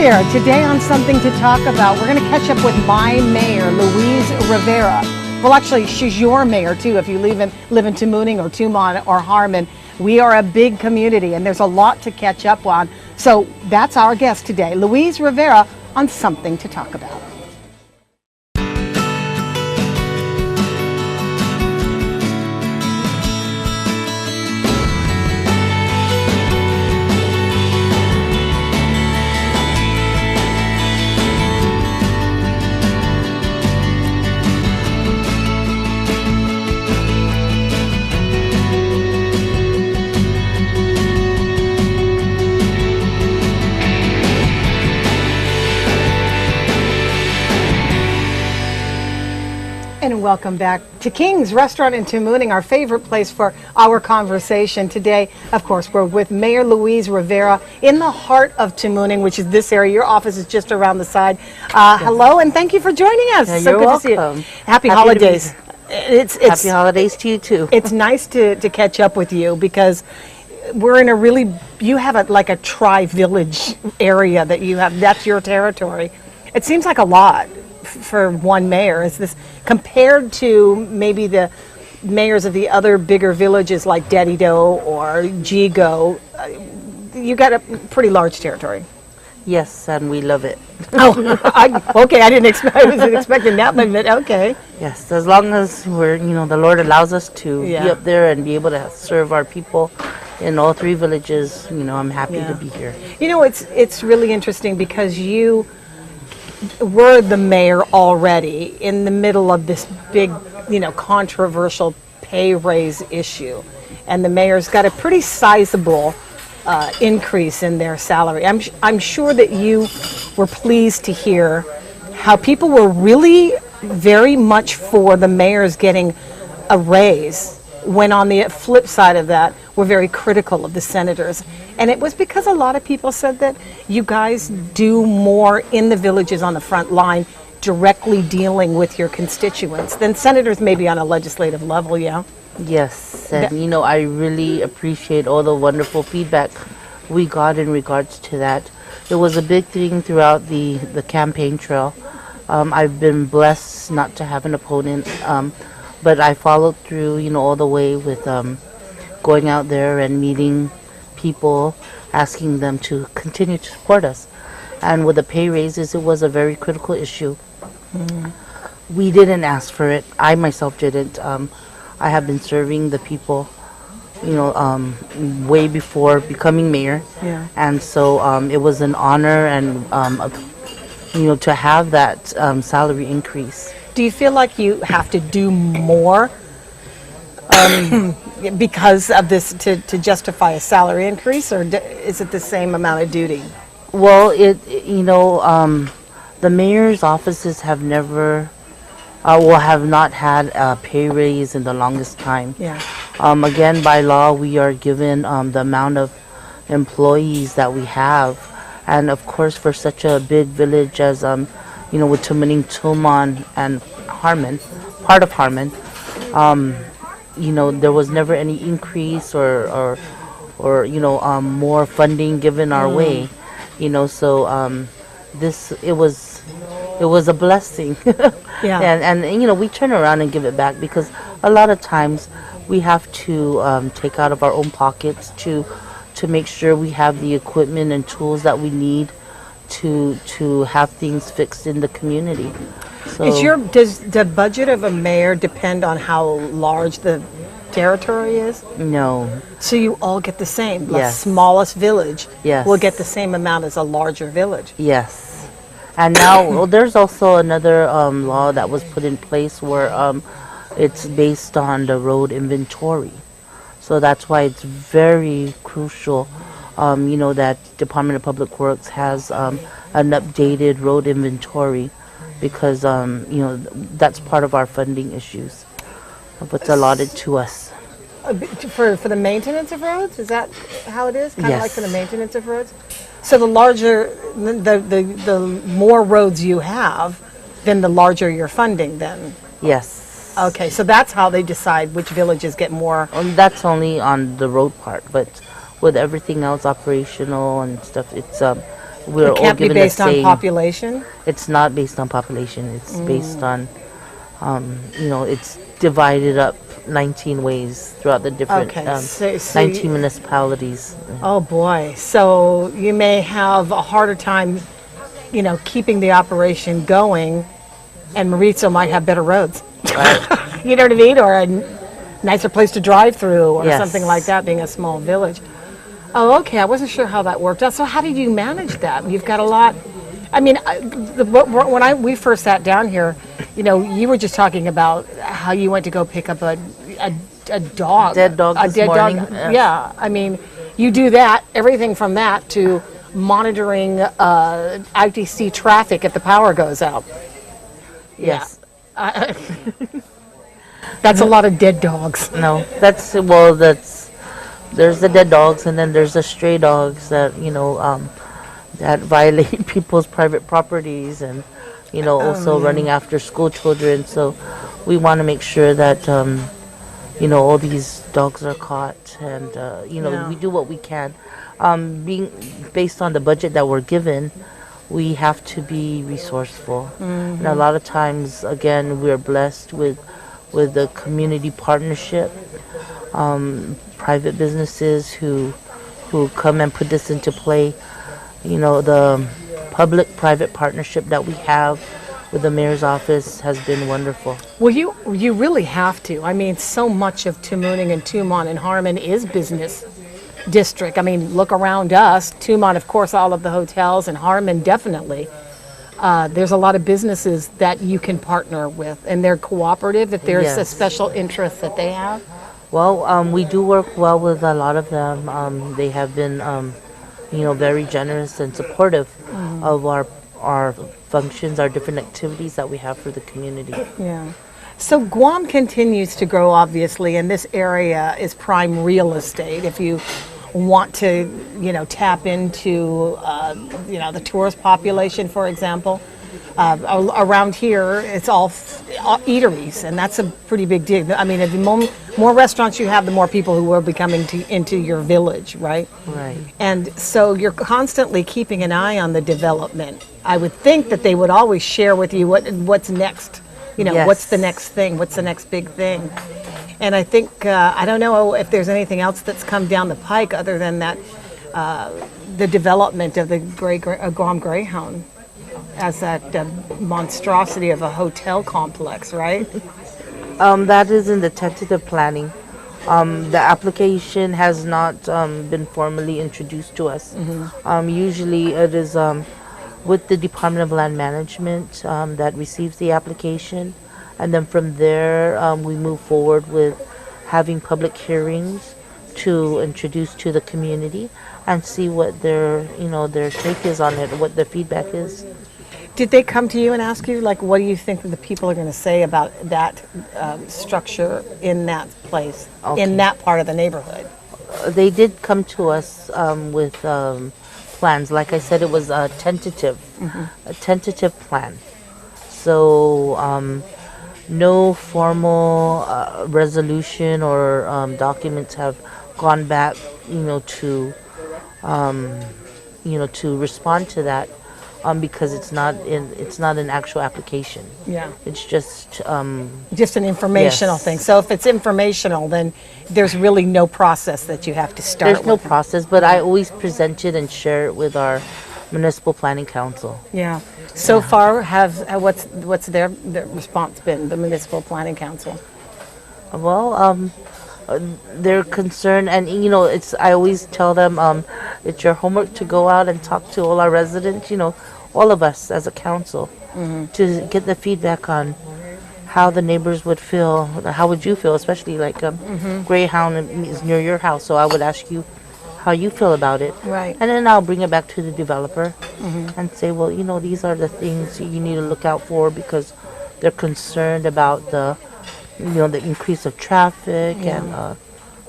there. Today on Something to Talk About, we're going to catch up with my mayor, Louise Rivera. Well, actually, she's your mayor, too, if you live in Tamuning or Tumon or Harmon. We are a big community, and there's a lot to catch up on. So that's our guest today, Louise Rivera, on Something to Talk About. And welcome back to King's Restaurant in Tamuning, our favorite place for our conversation. Today, of course, we're with Mayor Louise Rivera in the heart of Tamuning, which is this area. Your office is just around the side. Hello, and thank you for joining us. Yeah, so you're good welcome. to see you. Happy holidays. Happy holidays to you too. It's nice to catch up with you because we're in a really, you have like a tri-village area that you have, that's your territory. It seems like a lot for one mayor. Is this compared to maybe the mayors of the other bigger villages like Dedido or Jigo? You got a pretty large territory. Yes, and we love it. Oh, okay. I wasn't expecting that, but okay. Yes, as long as we're, the Lord allows us to be up there and be able to serve our people in all three villages. I'm happy to be here. It's really interesting because you were the mayor already in the middle of this big, controversial pay raise issue. And the mayor's got a pretty sizable increase in their salary. I'm sure that you were pleased to hear how people were really very much for the mayor's getting a raise, when on the flip side of that, we're very critical of the senators. And it was because a lot of people said that you guys do more in the villages on the front line, directly dealing with your constituents, than senators maybe on a legislative level, yeah? Yes, and I really appreciate all the wonderful feedback we got in regards to that. It was a big thing throughout the campaign trail. I've been blessed not to have an opponent, but I followed through, all the way with going out there and meeting people, asking them to continue to support us. And with the pay raises, it was a very critical issue. We didn't ask for it. I myself didn't. I have been serving the people, way before becoming mayor. Yeah. And so it was an honor and, to have that salary increase. Do you feel like you have to do more because of this to justify a salary increase, or is it the same amount of duty? Well, the mayor's offices have never, have not had a pay raise in the longest time. Yeah. Again, by law, we are given the amount of employees that we have, and of course, for such a big village as with Tamuning, Tumon, and Harmon, part of Harmon, there was never any increase or more funding given our way, so it was a blessing. Yeah. And we turn around and give it back because a lot of times we have to take out of our own pockets to make sure we have the equipment and tools that we need to have things fixed in the community. So does the budget of a mayor depend on how large the territory is? No. So you all get the same. The Yes. smallest village Yes. will get the same amount as a larger village. Yes. And now there's also another law that was put in place where it's based on the road inventory. So that's why it's very crucial, that Department of Public Works has an updated road inventory because, that's part of our funding issues, what's allotted to us. For the maintenance of roads? Is that how it is? Kind of Yes. like for the maintenance of roads? So the larger, the more roads you have, then the larger your funding then? Yes. Okay, so that's how they decide which villages get more. That's only on the road part, but with everything else operational and stuff, we're It all can't be given the based on same. population? It's not based on population. It's based on, it's divided up 19 ways throughout the different Okay, so 19 municipalities. Oh, boy. So you may have a harder time, keeping the operation going, and Mauricio might have better roads. Right. You know what I mean? Or a nicer place to drive through, or Yes. something like that, being a small village. Oh, okay. I wasn't sure how that worked out. So how did you manage that? You've got a lot. I mean, when we first sat down here, you were just talking about how you went to go pick up a dog. Dead dog A this dead morning. dog. Yes. Yeah. I mean, you do that, everything from that to monitoring ITC traffic if the power goes out. Yes. That's a lot of dead dogs. No, there's the dead dogs, and then there's the stray dogs that that violate people's private properties, and also running after school children. So we want to make sure that all these dogs are caught, and Yeah. we do what we can. Being based on the budget that we're given, we have to be resourceful, and a lot of times, again, we're blessed with the community partnership, private businesses who come and put this into play. The public-private partnership that we have with the mayor's office has been wonderful. Well, you really have to. I mean, so much of Tamuning and Tumon and Harmon is business district. I mean, look around us. Tumon, of course, all of the hotels, and Harmon definitely. There's a lot of businesses that you can partner with, and they're cooperative if there's a Yes. special interest that they have. Well, we do work well with a lot of them. They have been, very generous and supportive of our functions, our different activities that we have for the community. Yeah. So Guam continues to grow, obviously, and this area is prime real estate. If you want to, tap into, the tourist population, for example. Around here, it's all eateries, and that's a pretty big deal. I mean, the more restaurants you have, the more people who will be coming into your village, right? Right. And so you're constantly keeping an eye on the development. I would think that they would always share with you what's next. Yes. What's the next thing? What's the next big thing? And I think, I don't know if there's anything else that's come down the pike other than that, the development of the Guam Greyhound as that monstrosity of a hotel complex, right? That is in the tentative planning. The application has not been formally introduced to us. Usually it is with the Department of Land Management that receives the application. And then from there, we move forward with having public hearings to introduce to the community and see what their take is on it, what their feedback is. Did they come to you and ask you, like, what do you think that the people are going to say about that structure in that place, Okay. in that part of the neighborhood? They did come to us with plans. Like I said, it was a tentative plan. So no formal resolution or documents have gone back, to respond to that, because it's not an actual application. Yeah. It's just Just an informational Yes. thing. So if it's informational, then there's really no process that you have to start there's no with. process, but I always present it and share it with our municipal planning council. Yeah. So far, what's their response been, the Municipal Planning Council? Well, they're concerned, and I always tell them it's your homework to go out and talk to all our residents, all of us as a council, to get the feedback on how the neighbors would feel. How would you feel, especially like Greyhound is near your house, so I would ask you how you feel about it. Right. And then I'll bring it back to the developer and say, well, these are the things you need to look out for because they're concerned about the increase of traffic and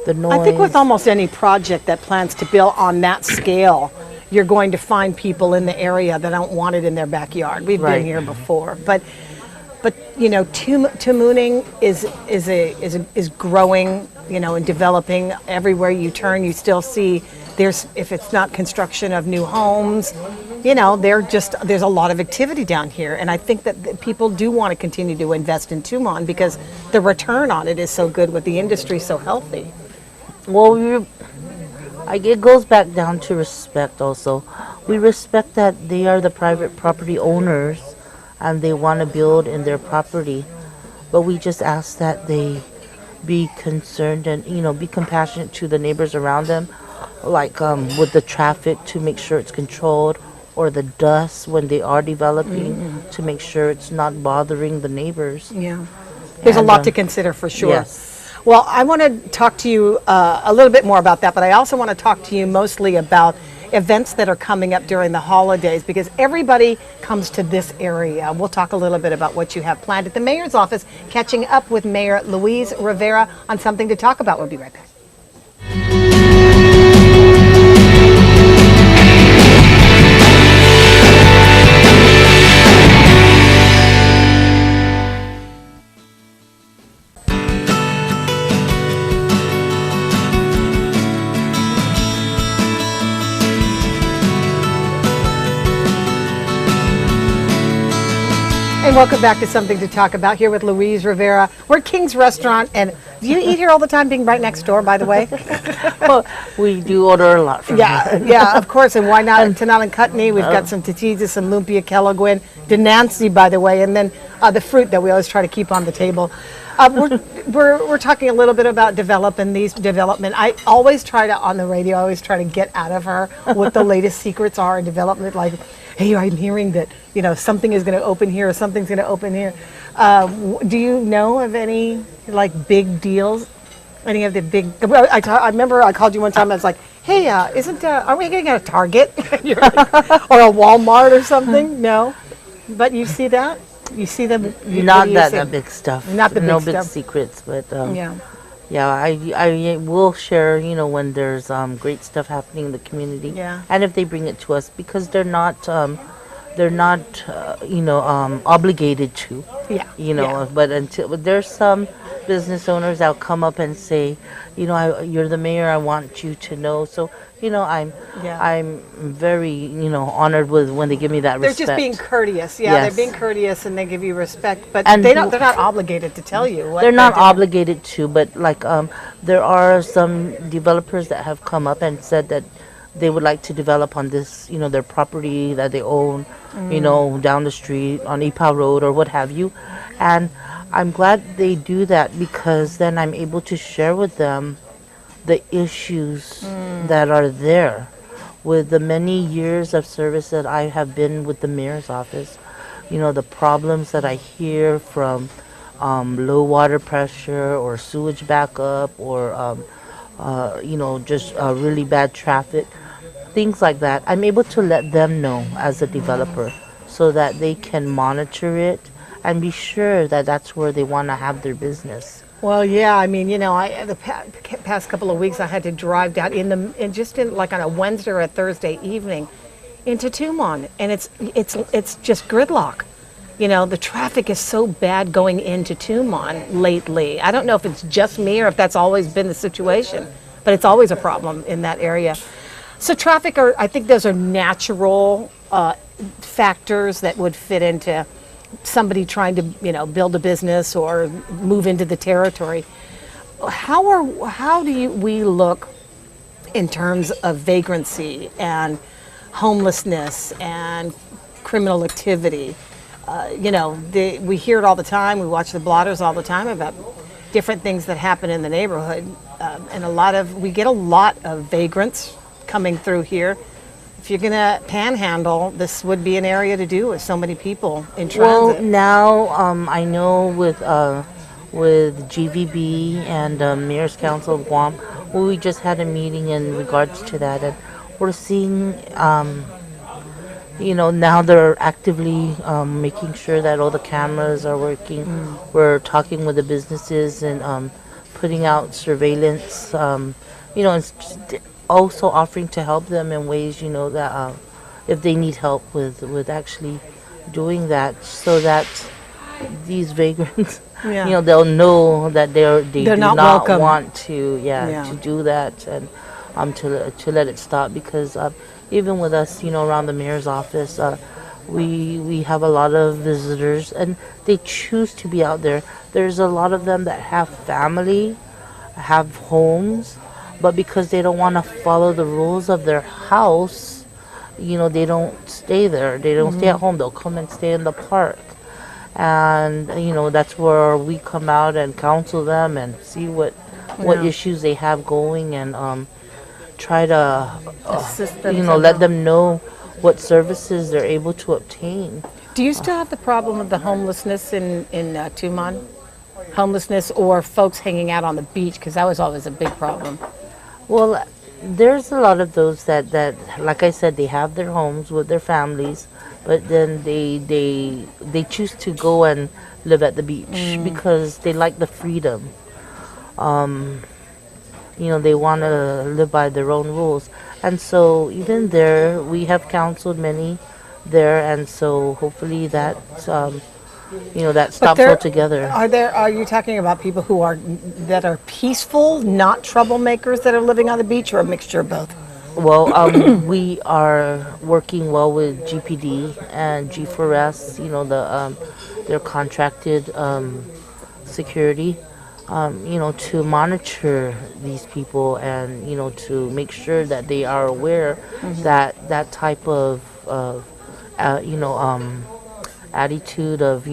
the noise. I think with almost any project that plans to build on that scale, you're going to find people in the area that don't want it in their backyard. We've Right. been here before, but Tamuning is growing, and developing. Everywhere you turn, you still see if it's not construction of new homes, there's a lot of activity down here, and I think that people do want to continue to invest in Tumon because the return on it is so good with the industry so healthy. Well, it goes back down to respect also. We respect that they are the private property owners and they want to build in their property. But we just ask that they be concerned and, be compassionate to the neighbors around them, like with the traffic to make sure it's controlled, or the dust when they are developing to make sure it's not bothering the neighbors. Yeah. There's a lot to consider for sure. Yes. Well, I want to talk to you a little bit more about that, but I also want to talk to you mostly about events that are coming up during the holidays because everybody comes to this area. We'll talk a little bit about what you have planned at the mayor's office, catching up with Mayor Luis Rivera on something to talk about. We'll be right back. And welcome back to Something to Talk About here with Luis Rivera. We're at King's Restaurant, and do you eat here all the time, being right next door, by the way? Well, we do order a lot from here. Yeah, of course, and why not? Tanal and Kutney, we've got some tatizas, some lumpia kelaguen, denancy, by the way, and then the fruit that we always try to keep on the table. We're talking a little bit about development. I always try to, on the radio, I always try to get out of her what the latest secrets are in development, like, hey, I'm hearing that, something is going to open here or something's going to open here. Do you know of any, big deals? Any of the big, I remember I called you one time, I was like, hey, are we getting a Target? Or a Walmart or something? No? But you see that? You see them? Not that big stuff. Not the big no stuff. big secrets, but Yeah. yeah, I will share, when there's great stuff happening in the community. Yeah. And if they bring it to us, because they're not obligated to. Yeah. Yeah. But there's some business owners that'll come up and say, you're the mayor, I want you to know. So, I'm very, honored with when they give me that respect. They're just being courteous. Yeah, Yes. they're being courteous and they give you respect, but And they're not obligated to tell you what They're not doing. obligated to, but there are some developers that have come up and said that they would like to develop on this, their property that they own, down the street on Ipa Road or what have you. And I'm glad they do that because then I'm able to share with them the issues that are there. With the many years of service that I have been with the mayor's office, the problems that I hear from low water pressure or sewage backup or just really bad traffic, things like that. I'm able to let them know as a developer so that they can monitor it and be sure that that's where they want to have their business. Well, yeah, I mean, the past couple of weeks I had to drive down on a Wednesday or a Thursday evening into Tumon, and it's just gridlock. The traffic is so bad going into Tumon lately. I don't know if it's just me or if that's always been the situation, but it's always a problem in that area. So traffic I think those are natural factors that would fit into somebody trying to, build a business or move into the territory. How do we look in terms of vagrancy and homelessness and criminal activity? We hear it all the time. We watch the blotters all the time about different things that happen in the neighborhood, and we get a lot of vagrants coming through here. If you're going to panhandle, this would be an area to do with so many people in transit. Well, now I know with GVB and Mayor's Council of Guam, we just had a meeting in regards to that, and we're seeing, now they're actively making sure that all the cameras are working. We're talking with the businesses and putting out surveillance, also offering to help them in ways, that if they need help with actually doing that, so that these vagrants, they'll know that they do not not welcome. want to, to do that and to let it stop, because even with us, around the mayor's office, we have a lot of visitors, and they choose to be out there. There's a lot of them that have family, have homes, but because they don't want to follow the rules of their house, they don't stay there. They don't stay at home. They'll come and stay in the park. And, that's where we come out and counsel them and see what issues they have going, and try to, Assist them let them know what services they're able to obtain. Do you still have the problem of the homelessness in Tumon? Homelessness or folks hanging out on the beach? Because that was always a big problem. Well, there's a lot of those that like I said, they have their homes with their families, but then they choose to go and live at the beach because they like the freedom. They want to live by their own rules. And so even there, we have counseled many there, and so hopefully that that stops altogether. Are you talking about people that are peaceful, not troublemakers, that are living on the beach, or a mixture of both? Well, we are working well with GPD and G4S, their contracted security, to monitor these people, and, to make sure that they are aware that that type of, attitude of,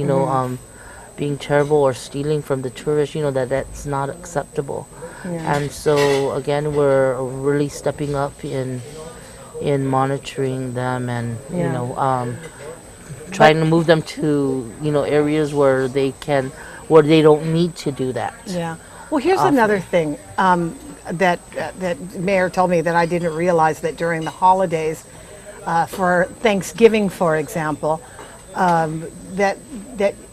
being terrible or stealing from the tourists, that's not acceptable. Yeah. And so, again, we're really stepping up in monitoring them, and, trying to move them to, areas where they don't need to do that. Yeah. Well, here's another thing that Mayor told me that I didn't realize, that during the holidays, for Thanksgiving, for example, that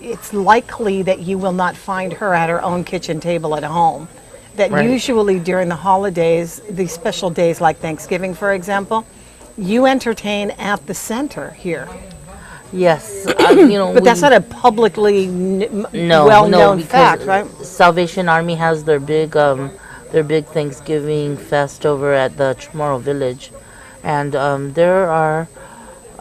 it's likely that you will not find her at her own kitchen table at home. That right. Usually during the holidays, these special days like Thanksgiving, for example, you entertain at the center here. Yes, but that's not a publicly well-known fact, right? Salvation Army has their big Thanksgiving fest over at the Chamorro Village, and there are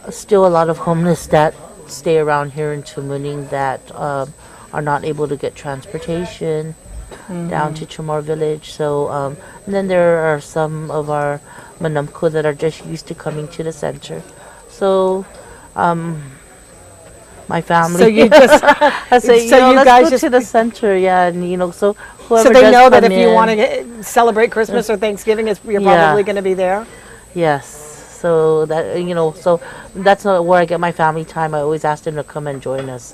still a lot of homeless that stay around here in Tumuning that are not able to get transportation down to Chamorro Village. So, and then there are some of our Manumko that are just used to coming to the center. So, my family. So you just, I say, let's guys go just to the center, yeah, and so whoever. So they does know that if come you in, want to celebrate Christmas or Thanksgiving, you're probably going to be there. Yes. So that so that's not where I get my family time. I always ask them to come and join us.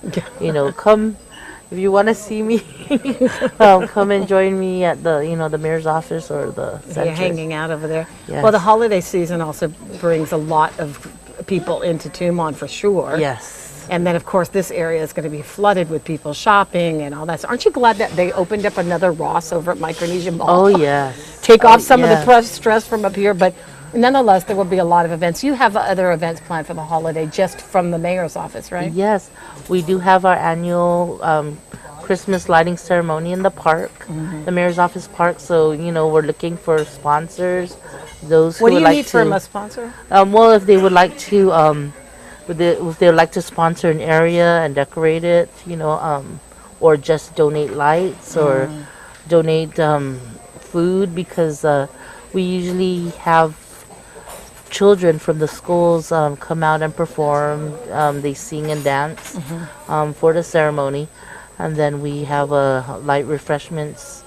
Come if you want to see me. Come and join me at the the mayor's office or the center. You're hanging out over there. Yes. Well, the holiday season also brings a lot of people into Tumon for sure. Yes. And then, of course, this area is going to be flooded with people shopping and all that. So aren't you glad that they opened up another Ross over at Micronesia Mall? Oh, yes. Take off some of the stress from up here, but nonetheless, there will be a lot of events. You have other events planned for the holiday just from the mayor's office, right? Yes. We do have our annual Christmas lighting ceremony in the park, the mayor's office park. So, we're looking for sponsors. Those who what do you would like need from a sponsor? Well, if they would like to, if they would like to sponsor an area and decorate it, or just donate lights or donate food, because we usually have children from the schools come out and perform. They sing and dance for the ceremony, and then we have light refreshments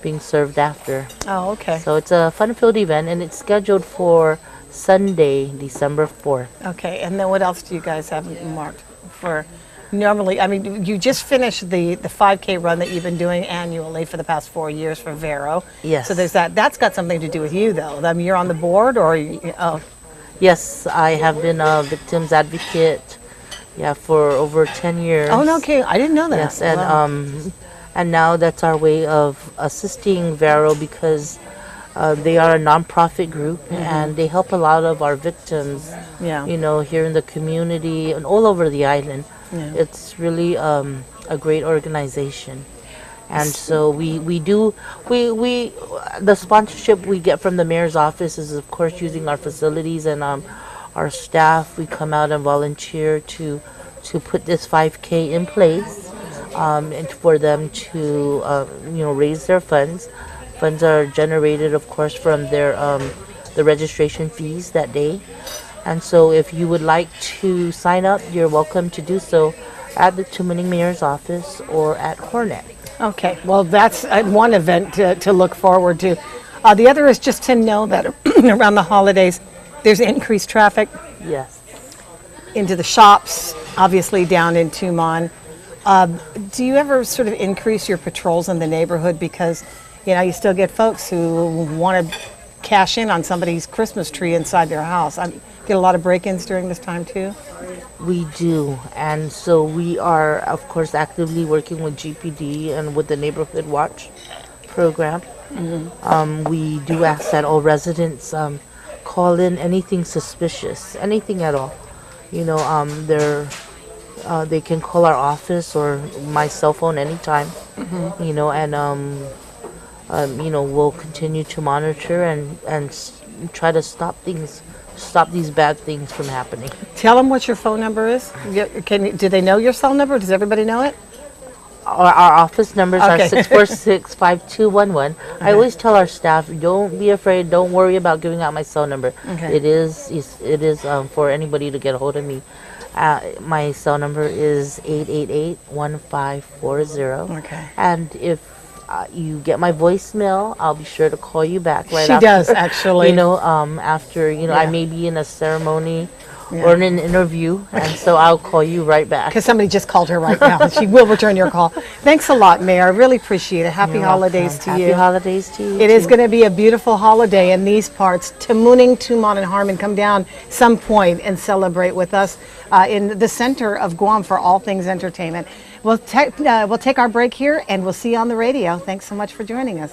being served after. Oh, okay. So it's a fun-filled event, and it's scheduled for Sunday, December 4th. Okay, and then what else do you guys have marked for? Normally, I mean, you just finished the 5K run that you've been doing annually for the past 4 years for Vero. Yes. So there's that. That's got something to do with you, though. I mean, you're on the board, or oh. Yes, I have been a victims advocate, for over 10 years. Oh, no, okay, I didn't know that. Yes, and wow. And now that's our way of assisting Vero, because they are a nonprofit group, and they help a lot of our victims. Yeah. Here in the community and all over the island. Yeah. It's really a great organization. And so we the sponsorship we get from the mayor's office is of course using our facilities and our staff. We come out and volunteer to put this 5K in place, and for them to raise their funds. Funds are generated, of course, from their the registration fees that day. And so, if you would like to sign up, you're welcome to do so at the Tumaning Mayor's office or at Hornet. Okay, well, that's one event to look forward to. The other is just to know that around the holidays, there's increased traffic Yes. into the shops, obviously down in Tumon. Do you ever sort of increase your patrols in the neighborhood because, you still get folks who want to cash in on somebody's Christmas tree inside their house? Get a lot of break-ins during this time too? We do, and so we are, of course, actively working with GPD and with the Neighborhood Watch program. We do ask that all residents call in anything suspicious, anything at all. They can call our office or my cell phone anytime. We'll continue to monitor and try to stop these bad things from happening. Tell them what your phone number is. Do they know your cell number? Does everybody know it? Our office numbers Okay. are 646-5211. I always tell our staff, don't be afraid, don't worry about giving out my cell number. Okay. It is for anybody to get a hold of me. My cell number is 888-1540. Okay. And if you get my voicemail, I'll be sure to call you back right She after. does, actually. After I Yeah. may be in a ceremony Yeah. or in an interview, and so I'll call you right back. Because somebody just called her right now. She will return your call. Thanks a lot, Mayor. I really appreciate it. Happy You're holidays welcome. to Happy you. holidays to you. It is too. going to be a beautiful holiday in these parts. Tamuning, Tumon, and Harmon, come down some point and celebrate with us in the center of Guam for all things entertainment. We'll take our break here, and we'll see you on the radio. Thanks so much for joining us.